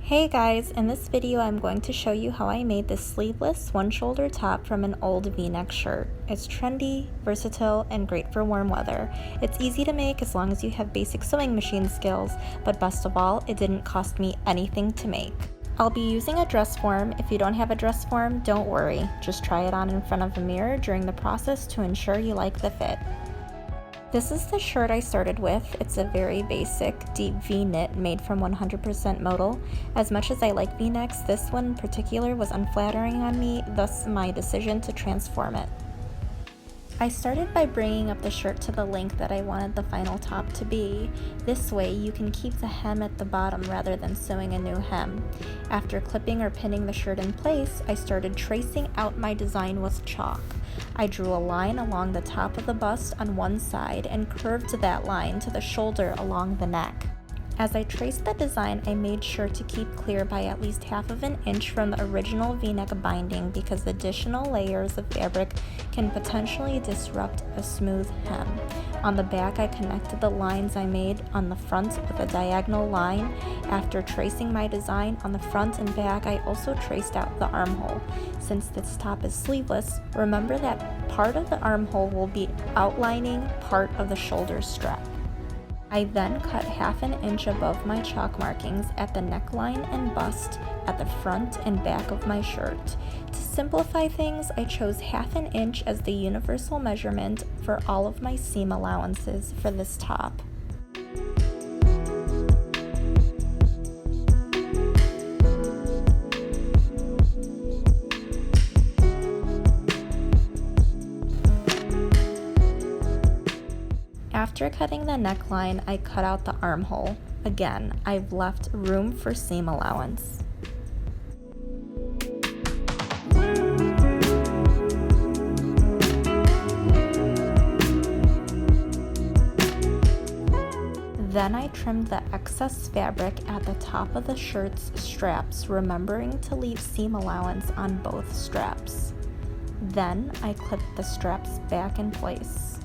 Hey guys, in this video I'm going to show you how I made this sleeveless one-shoulder top from an old v-neck shirt. It's trendy, versatile, and great for warm weather. It's easy to make as long as you have basic sewing machine skills, but best of all, it didn't cost me anything to make. I'll be using a dress form. If you don't have a dress form, don't worry. Just try it on in front of a mirror during the process to ensure you like the fit. This is the shirt I started with. It's a very basic, deep V-knit made from 100% modal. As much as I like V-necks, this one in particular was unflattering on me, thus my decision to transform it. I started by bringing up the shirt to the length that I wanted the final top to be. This way you can keep the hem at the bottom rather than sewing a new hem. After clipping or pinning the shirt in place, I started tracing out my design with chalk. I drew a line along the top of the bust on one side and curved that line to the shoulder along the neck. As I traced the design, I made sure to keep clear by at least half of an inch from the original v-neck binding because additional layers of fabric can potentially disrupt a smooth hem. On the back, I connected the lines I made on the front with a diagonal line. After tracing my design on the front and back, I also traced out the armhole. Since this top is sleeveless, remember that part of the armhole will be outlining part of the shoulder strap. I then cut half an inch above my chalk markings at the neckline and bust at the front and back of my shirt. To simplify things, I chose half an inch as the universal measurement for all of my seam allowances for this top. After cutting the neckline, I cut out the armhole. Again, I've left room for seam allowance. Then I trimmed the excess fabric at the top of the shirt's straps, remembering to leave seam allowance on both straps. Then I clipped the straps back in place.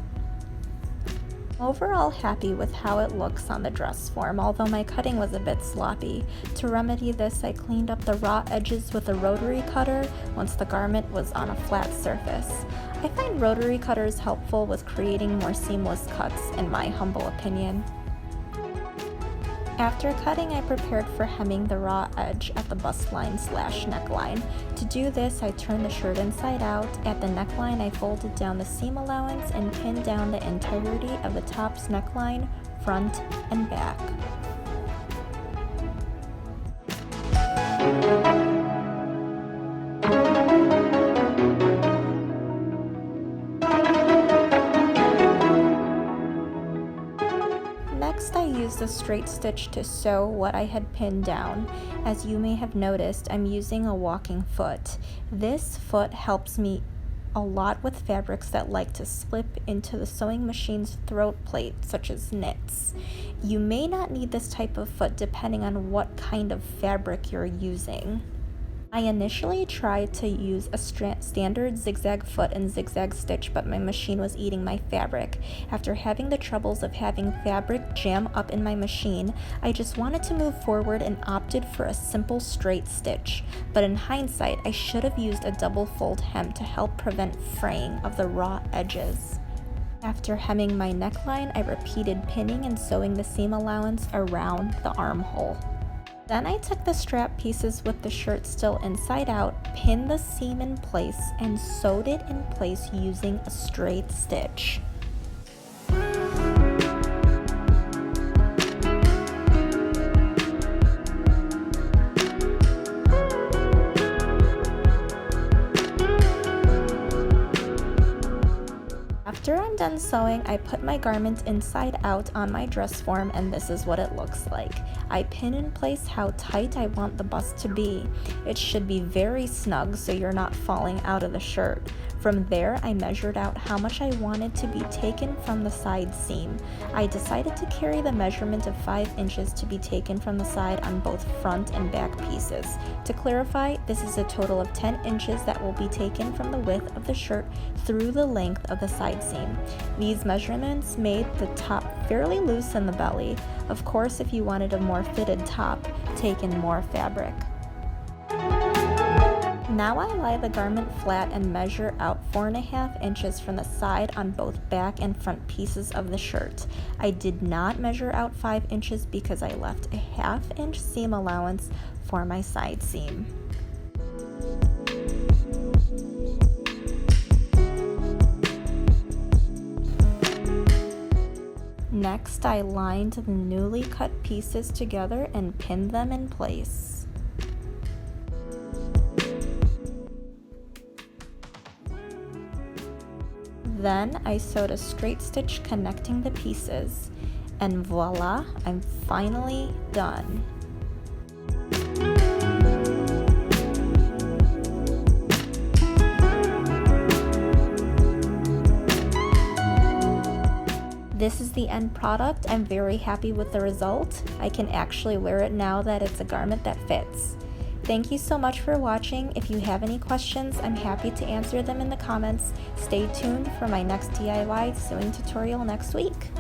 I'm overall happy with how it looks on the dress form, although my cutting was a bit sloppy. To remedy this, I cleaned up the raw edges with a rotary cutter once the garment was on a flat surface. I find rotary cutters helpful with creating more seamless cuts, in my humble opinion. After cutting, I prepared for hemming the raw edge at the bust line / neckline. To do this, I turned the shirt inside out. At the neckline, I folded down the seam allowance and pinned down the entirety of the top's neckline, front and back. Next, I used a straight stitch to sew what I had pinned down. As you may have noticed, I'm using a walking foot. This foot helps me a lot with fabrics that like to slip into the sewing machine's throat plate, such as knits. You may not need this type of foot depending on what kind of fabric you're using. I initially tried to use a standard zigzag foot and zigzag stitch, but my machine was eating my fabric. After having the troubles of having fabric jam up in my machine, I just wanted to move forward and opted for a simple straight stitch. But in hindsight, I should have used a double fold hem to help prevent fraying of the raw edges. After hemming my neckline, I repeated pinning and sewing the seam allowance around the armhole. Then I took the strap pieces with the shirt still inside out, pinned the seam in place, and sewed it in place using a straight stitch. After I'm done sewing, I put my garment inside out on my dress form, and this is what it looks like. I pin in place how tight I want the bust to be. It should be very snug so you're not falling out of the shirt. From there, I measured out how much I wanted to be taken from the side seam. I decided to carry the measurement of 5 inches to be taken from the side on both front and back pieces. To clarify, this is a total of 10 inches that will be taken from the width of the shirt through the length of the side seam. These measurements made the top fairly loose in the belly. Of course, if you wanted a more fitted top, take in more fabric. Now I lie the garment flat and measure out 4.5 inches from the side on both back and front pieces of the shirt. I did not measure out 5 inches because I left a 1/2 inch seam allowance for my side seam. Next, I lined the newly cut pieces together and pinned them in place. Then I sewed a straight stitch connecting the pieces, and voila, I'm finally done. This is the end product. I'm very happy with the result. I can actually wear it now that it's a garment that fits. Thank you so much for watching. If you have any questions, I'm happy to answer them in the comments. Stay tuned for my next DIY sewing tutorial next week.